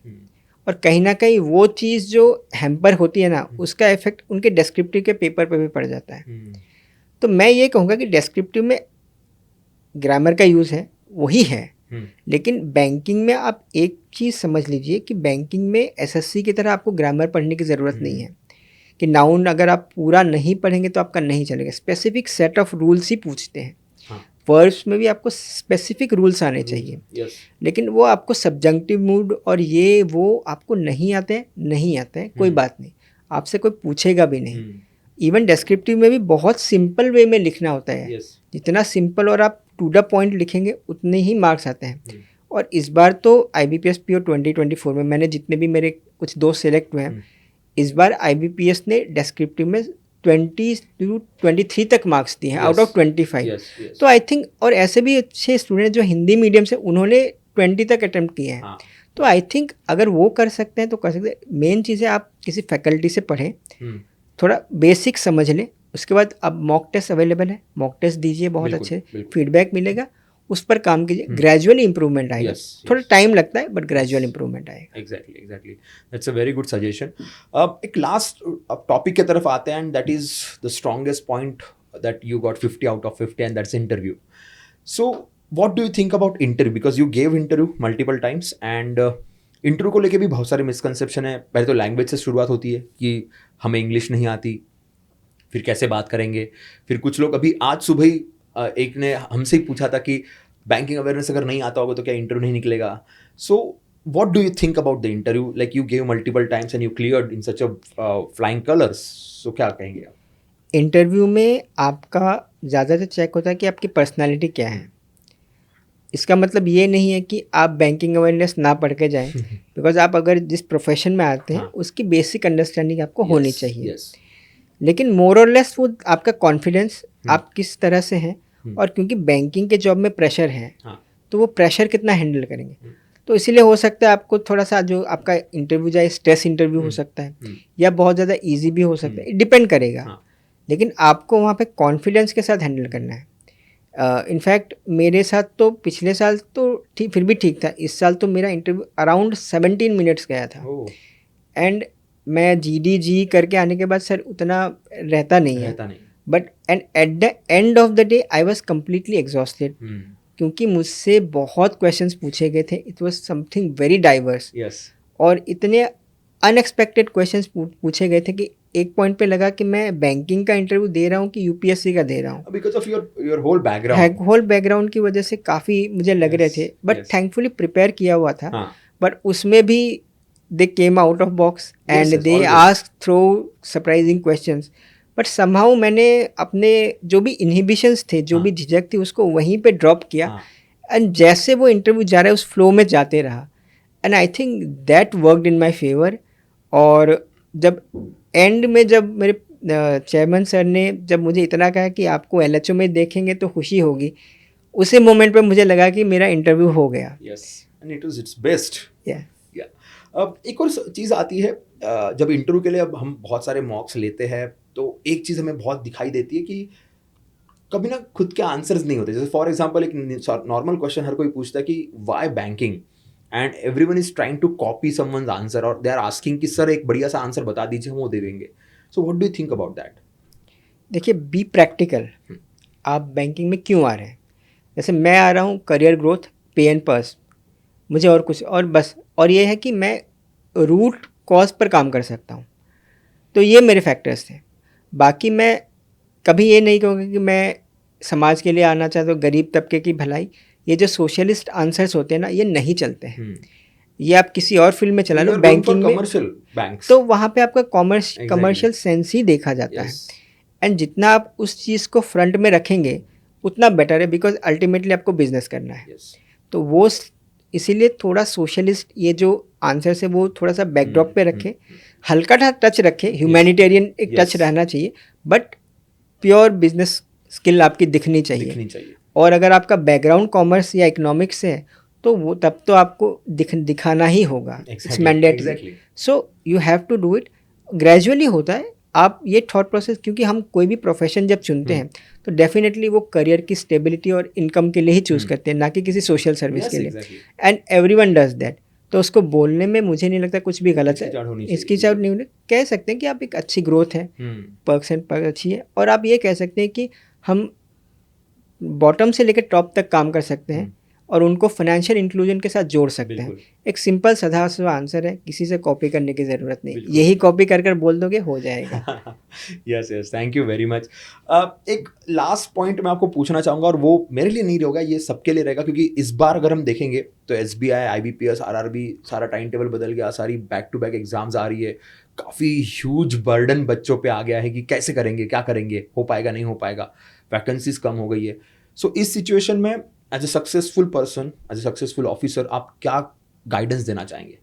और कहीं ना कहीं वो चीज़ जो हैम्पर होती है ना, उसका इफेक्ट उनके डिस्क्रिप्टिव के पेपर पे भी पड़ जाता है। तो मैं ये कहूँगा कि डिस्क्रिप्टिव में ग्रामर का यूज़ है वही है, लेकिन बैंकिंग में आप एक चीज़ समझ लीजिए कि बैंकिंग में एसएससी की तरह आपको ग्रामर पढ़ने की ज़रूरत नहीं है कि नाउन अगर आप पूरा नहीं पढ़ेंगे तो आपका नहीं चलेगा। स्पेसिफिक सेट ऑफ रूल्स ही पूछते हैं। वर्ब्स में भी आपको स्पेसिफिक रूल्स आने चाहिए, लेकिन वो आपको सब्जंक्टिव मूड और ये वो आपको नहीं आते हैं, कोई बात नहीं, आपसे कोई पूछेगा भी नहीं। इवन डिस्क्रिप्टिव में भी बहुत सिंपल वे में लिखना होता है, जितना सिंपल और आप टू द पॉइंट लिखेंगे उतने ही मार्क्स आते हैं। और इस बार तो IBPS PO 2024 में मैंने जितने भी मेरे कुछ दोस्त सेलेक्ट हुए हैं, इस बार IBPS ने डिस्क्रिप्टिव में 20 to 23 तक मार्क्स दिए हैं आउट ऑफ 25। तो आई थिंक, और ऐसे भी अच्छे स्टूडेंट जो हिंदी मीडियम से उन्होंने 20 तक अटेम्प्ट किए हैं। तो आई थिंक अगर वो कर सकते हैं तो कर सकते हैं। मेन चीज़ है आप किसी फैकल्टी से पढ़ें, थोड़ा बेसिक समझ लें, उसके बाद अब मॉक टेस्ट अवेलेबल है, मॉक टेस्ट दीजिए, बहुत अच्छे फीडबैक मिलेगा, उस पर काम कीजिए, ग्रेजुअली इंप्रूवमेंट आएगा। थोड़ा टाइम लगता है बट ग्रेजुअल इंप्रूवमेंट आएगा। Exactly that's a very good suggestion. अब एक लास्ट टॉपिक की तरफ आते हैं, and that is the strongest point that you got 50 out of 50 and that's interview. So what do you think about interview, because you gave interview multiple times and interview को लेके भी बहुत सारे misconception है। पहले तो लैंग्वेज से शुरुआत होती है कि हमें इंग्लिश नहीं आती, फिर कैसे बात करेंगे, फिर कुछ लोग अभी आज सुबह ही एक ने हमसे ही पूछा था कि बैंकिंग अवेयरनेस अगर नहीं आता होगा तो क्या इंटरव्यू नहीं निकलेगा। So what do you think about the interview, like you gave multiple times and you cleared in such a flying colours, so क्या कहेंगे आप? इंटरव्यू में आपका ज़्यादातर चेक होता है कि आपकी पर्सनालिटी क्या है। इसका मतलब ये नहीं है कि आप बैंकिंग अवेयरनेस ना पढ़ के जाएं, बिकॉज आप अगर जिस प्रोफेशन में आते हैं उसकी बेसिक अंडरस्टैंडिंग आपको होनी चाहिए। लेकिन मोर और लेस वो आपका कॉन्फिडेंस, आप किस तरह से हैं, और क्योंकि बैंकिंग के जॉब में प्रेशर है, तो वो प्रेशर कितना हैंडल करेंगे। तो इसीलिए हो सकता है आपको थोड़ा सा जो आपका इंटरव्यू जाए स्ट्रेस इंटरव्यू हो सकता है, या बहुत ज़्यादा ईजी भी हो सकता है, डिपेंड करेगा। लेकिन आपको वहाँ पे कॉन्फिडेंस के साथ हैंडल करना है। इनफैक्ट मेरे साथ तो पिछले साल तो ठीक, फिर भी ठीक था, इस साल तो मेरा इंटरव्यू अराउंड 17 मिनट्स गया था। एंड मैं GDG करके आने के बाद सर उतना रहता नहीं है, but and at the end of the day I was completely exhausted, क्योंकि मुझसे बहुत क्वेश्चंस पूछे गए थे। It was something very diverse, और इतने अनएक्सपेक्टेड क्वेश्चंस पूछे गए थे कि एक पॉइंट पे लगा कि मैं बैंकिंग का इंटरव्यू दे रहा हूँ कि UPSC का दे रहा हूँ, because of your whole background की वजह से काफ़ी मुझे लग रहे थे। बट थैंकफुली प्रिपेयर किया हुआ था, बट उसमें भी they came out of box and they asked through surprising questions, but somehow मैंने अपने जो भी inhibitions थे, जो भी झिझक थी, उसको वहीं पे ड्रॉप किया, and जैसे वो इंटरव्यू जा रहा है उस फ्लो में जाते रहा, and I think that worked in my favor। और जब एंड में जब मेरे चेयरमैन सर ने जब मुझे इतना कहा कि आपको LHO में देखेंगे तो खुशी होगी, उसी मोमेंट पे मुझे लगा कि मेरा इंटरव्यू हो गया। and it was its best। अब एक और चीज़ आती है, जब इंटरव्यू के लिए अब हम बहुत सारे मॉक्स लेते हैं तो एक चीज़ हमें बहुत दिखाई देती है कि कभी ना खुद के आंसर्स नहीं होते। जैसे फॉर एग्जांपल एक नॉर्मल क्वेश्चन हर कोई पूछता है कि why banking, and everyone is trying to copy someone's answer, और दे आर आस्किंग कि सर एक बढ़िया सा आंसर बता दीजिए, हम वो दे देंगे। सो what do you think about that? देखिए, बी प्रैक्टिकल। आप बैंकिंग में क्यों आ रहे हैं? जैसे मैं आ रहा हूँ करियर ग्रोथ, पे एंड पर्स, मुझे और कुछ और बस, और ये है कि मैं रूट कॉज पर काम कर सकता हूँ। तो ये मेरे फैक्टर्स थे। बाकी मैं कभी ये नहीं कहूँगा कि मैं समाज के लिए आना चाहता हूँ, गरीब तबके की भलाई, ये जो सोशलिस्ट आंसर्स होते हैं ना, ये नहीं चलते हैं। ये आप किसी और फील्ड में चला लो, बैंकिंग में, तो वहाँ पे आपका कमर्शियल सेंस ही देखा जाता है। एंड जितना आप उस चीज़ को फ्रंट में रखेंगे उतना बेटर है, बिकॉज अल्टीमेटली आपको बिजनेस करना है। Yes. तो वो इसीलिए थोड़ा सोशलिस्ट ये जो आंसर है वो थोड़ा सा बैकड्रॉप पे रखे, हल्का सा टच रखे, ह्यूमैनिटेरियन एक टच रहना चाहिए, बट प्योर बिजनेस स्किल आपकी दिखनी चाहिए। और अगर आपका बैकग्राउंड कॉमर्स या इकोनॉमिक्स है तो वो तब तो आपको दिखाना ही होगा, it's mandatory. So you have to do it. Gradually होता है, आप ये थॉट प्रोसेस, क्योंकि हम कोई भी प्रोफेशन जब चुनते हैं तो डेफिनेटली वो करियर की स्टेबिलिटी और इनकम के लिए ही चूज़ करते हैं, ना कि किसी सोशल सर्विस के लिए। And everyone does that. तो उसको बोलने में मुझे नहीं लगता कुछ भी गलत है, इसकी चार्ट नहीं होनी। कह सकते हैं कि आप एक अच्छी ग्रोथ है, परसेंट पर अच्छी है, और आप ये कह सकते हैं कि हम बॉटम से लेकर टॉप तक काम कर सकते हैं और उनको फाइनेंशियल इंक्लूजन के साथ जोड़ सकते हैं। एक सिंपल साधा सा आंसर है, किसी से कॉपी करने की ज़रूरत नहीं, यही कॉपी कर बोल दोगे हो जाएगा। Yes yes, thank you very much. एक लास्ट पॉइंट मैं आपको पूछना चाहूँगा, और वो मेरे लिए नहीं रहेगा, ये सबके लिए रहेगा, क्योंकि इस बार अगर हम देखेंगे तो SBI, IBPS, RRB सारा टाइम टेबल बदल गया, सारी बैक टू बैक एग्जाम्स आ रही है, काफ़ी ह्यूज बर्डन बच्चों पे आ गया है कि कैसे करेंगे, क्या करेंगे, हो पाएगा नहीं हो पाएगा, वैकेंसीज कम हो गई है। सो इस सिचुएशन में as a successful person, as a successful officer, आप क्या गाइडेंस देना चाहेंगे?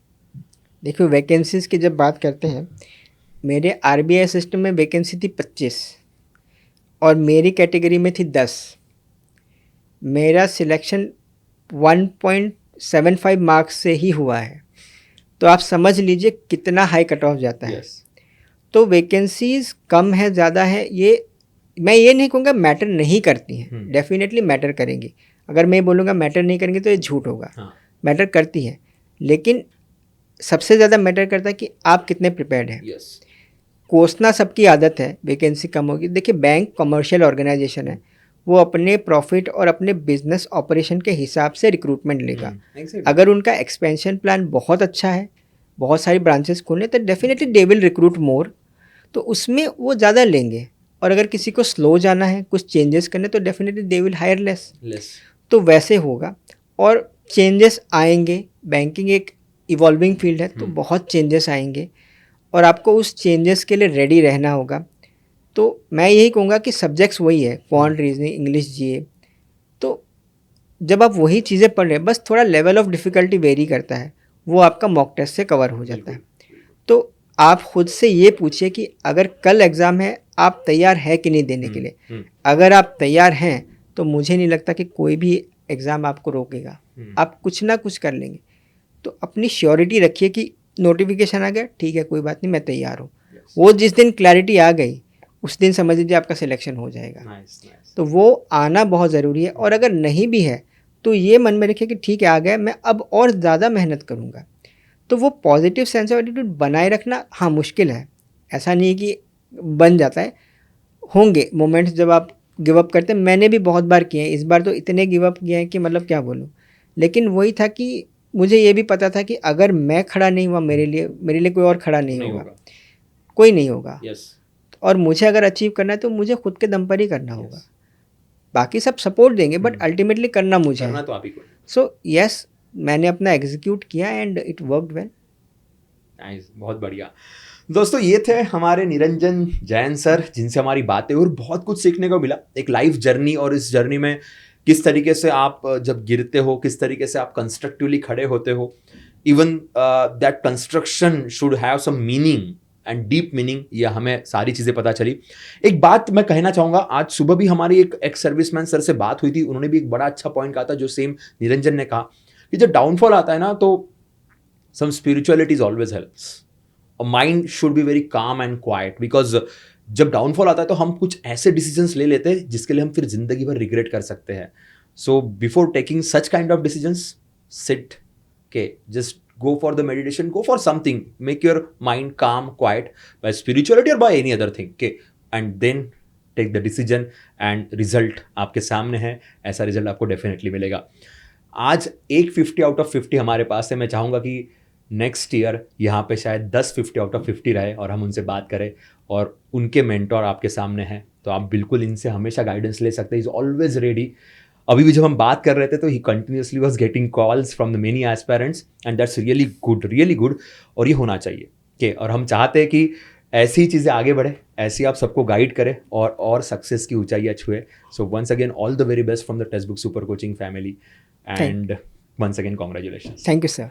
देखो, वैकेंसीज की जब बात करते हैं, मेरे RBI सिस्टम में वैकेंसी थी 25 और मेरी कैटेगरी में थी 10। मेरा सिलेक्शन 1.75 मार्क्स से ही हुआ है, तो आप समझ लीजिए कितना हाई कट ऑफ जाता है। तो वैकेंसीज कम है ज़्यादा है, ये मैं ये नहीं कहूँगा मैटर नहीं करती हैं, डेफिनेटली मैटर करेंगी। अगर मैं बोलूँगा मैटर नहीं करेंगे तो ये झूठ होगा। मैटर करती है, लेकिन सबसे ज़्यादा मैटर करता है कि आप कितने प्रिपेयर्ड हैं। कोसना सबकी आदत है, वैकेंसी कम होगी। देखिए, बैंक कमर्शियल ऑर्गेनाइजेशन है, वो अपने प्रॉफिट और अपने बिजनेस ऑपरेशन के हिसाब से रिक्रूटमेंट लेगा। अगर उनका एक्सपेंशन प्लान बहुत अच्छा है, बहुत सारी ब्रांचेस खोलने, तो डेफिनेटली दे विल रिक्रूट मोर, तो उसमें वो ज़्यादा लेंगे। और अगर किसी को स्लो जाना है, कुछ चेंजेस करने, तो definitely they will hire less. तो वैसे होगा और चेंजेस आएंगे। बैंकिंग एक इवॉल्विंग फील्ड है, तो बहुत चेंजेस आएंगे और आपको उस चेंजेस के लिए रेडी रहना होगा। तो मैं यही कहूँगा कि सब्जेक्ट्स वही है, क्वांट, रीजनिंग, इंग्लिश, GA। तो जब आप वही चीज़ें पढ़ रहे हैं, बस थोड़ा लेवल ऑफ डिफ़िकल्टी वेरी करता है, वो आपका मॉक टेस्ट से कवर हो जाता है। तो आप खुद से ये पूछिए कि अगर कल एग्ज़ाम है, आप तैयार है कि नहीं देने के लिए। अगर आप तैयार हैं तो मुझे नहीं लगता कि कोई भी एग्ज़ाम आपको रोकेगा, आप कुछ ना कुछ कर लेंगे। तो अपनी श्योरिटी रखिए कि नोटिफिकेशन आ गया, ठीक है, कोई बात नहीं, मैं तैयार हूँ। वो जिस दिन क्लैरिटी आ गई, उस दिन समझ लीजिए आपका सिलेक्शन हो जाएगा। तो वो आना बहुत ज़रूरी है। और अगर नहीं भी है तो ये मन में रखिए कि ठीक है, आ गया, मैं अब और ज़्यादा मेहनत करूँगा। तो वो पॉजिटिव सेंस ऑफ एटीट्यूड बनाए रखना, हाँ, मुश्किल है, ऐसा नहीं कि बन जाता है। होंगे मोमेंट्स जब आप गिव अप करते हैं, मैंने भी बहुत बार किए हैं। इस बार तो इतने गिव अप किए हैं कि मतलब क्या बोलूँ। लेकिन वही था कि मुझे ये भी पता था कि अगर मैं खड़ा नहीं हुआ, मेरे लिए कोई और खड़ा नहीं होगा, कोई नहीं होगा। और मुझे अगर अचीव करना है तो मुझे खुद के दम पर ही करना होगा। बाकी सब सपोर्ट देंगे, बट अल्टीमेटली करना मुझे है। तो आप ही को। सो यस, मैंने अपना एग्जीक्यूट किया and it worked well. Nice, बहुत बढ़िया। दोस्तों, ये थे हमारे निरंजन जैन सर, जिनसे हमारी बातें और बहुत कुछ सीखने को मिला। एक लाइफ जर्नी, और इस जर्नी में किस तरीके से आप जब गिरते हो, किस तरीके से आप कंस्ट्रक्टिवली खड़े होते हो। Even that construction should have some meaning and deep meaning, ये हमें सारी चीज़ें पता चली। एक बात मैं कहना चाहूँगा, आज सुबह भी हमारी एक एक्स सर्विसमैन सर से बात हुई थी, उन्होंने भी एक बड़ा अच्छा पॉइंट कहा था, जो सेम निरंजन ने कहा कि जब डाउनफॉल आता है ना, तो some spirituality is always helps. Mind should be very calm and quiet, because जब डाउनफॉल आता है तो हम कुछ ऐसे डिसीजंस ले लेते हैं जिसके लिए हम फिर जिंदगी भर रिग्रेट कर सकते हैं। So before taking such kind of decisions, sit के, just go for the meditation, go for something, make your mind calm, quiet, by spirituality or by any other thing, okay, and then take the decision, and result आपके सामने है, ऐसा result आपको definitely मिलेगा। आज एक 50 out of 50 हमारे पास है। मैं चाहूँगा कि नेक्स्ट ईयर यहाँ पे शायद 10 50 आउट ऑफ 50 रहे और हम उनसे बात करें, और उनके मेंटोर आपके सामने हैं, तो आप बिल्कुल इनसे हमेशा गाइडेंस ले सकते हैं। Is always ready. अभी भी जब हम बात कर रहे थे तो he continuously was getting calls from the many aspirants, and that's really good, और ये होना चाहिए। और हम चाहते हैं कि ऐसी चीज़ें आगे बढ़े, ऐसे आप सबको गाइड करें और सक्सेस की ऊंचाइयां छुए. So once again all the very best from the text book super coaching family, and once again congratulation. Thank you sir.